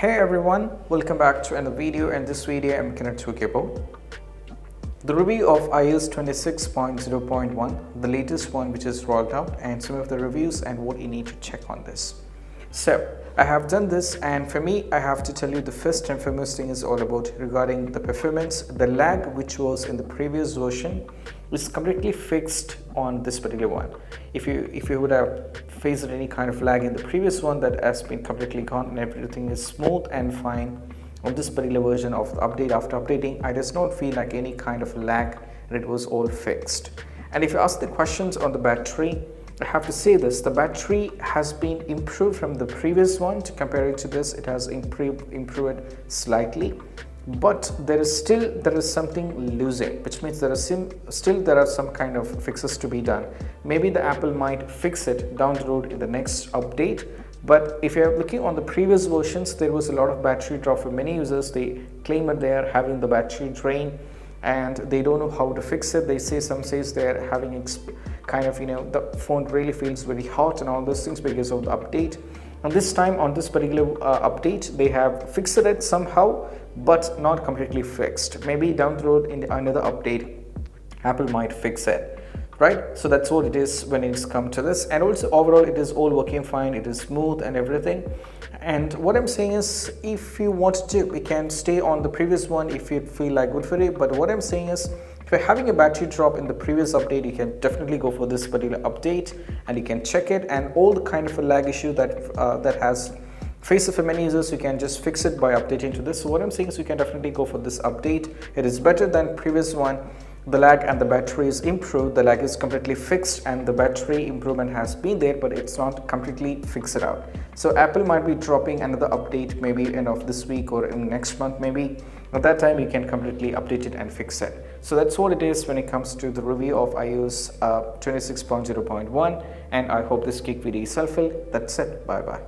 Hey everyone, welcome back to another video. In this video I'm going to talk about the review of iOS 26.0.1, the latest one which is rolled out, and some of the reviews and what you need to check on this. So I have done this, and for me I have to tell you the first and foremost thing is all about regarding the performance. The lag which was in the previous version is completely fixed on this particular one. If you would have faced any kind of lag in the previous one, that has been completely gone and everything is smooth and fine on this particular version of the update. After updating, I does not feel like any kind of lag, and it was all fixed. And if you ask the questions on the battery, I have to say this: the battery has been improved from the previous one. To compare it to this, it has improved slightly, but there is something losing, which means there are some kind of fixes to be done. Maybe the Apple might fix it down the road in the next update. But if you're looking on the previous versions, there was a lot of battery drop for many users. They claim that they are having the battery drain and they don't know how to fix it. They say, some says they're having kind of, the phone really feels very hot and all those things because of the update. And this time on this particular update, they have fixed it somehow, but not completely fixed. Maybe down the road in another update, Apple might fix it. Right, so that's what it is when it's come to this. And also overall it is all working fine, it is smooth and everything. And what I'm saying is, if you want to, we can stay on the previous one if you feel like good for it. But what I'm saying is, if you're having a battery drop in the previous update, you can definitely go for this particular update and you can check it. And all the kind of a lag issue that has faced for many users, you can just fix it by updating to this. So what I'm saying is, you can definitely go for this update. It is better than previous one. The lag and the battery is improved. The lag is completely fixed and the battery improvement has been there, but it's not completely fixed out. So Apple might be dropping another update maybe end of this week or in next month maybe. At that time you can completely update it and fix it. So that's what it is when it comes to the review of iOS 26.0.1, and I hope this quick video is helpful. That's it. Bye bye.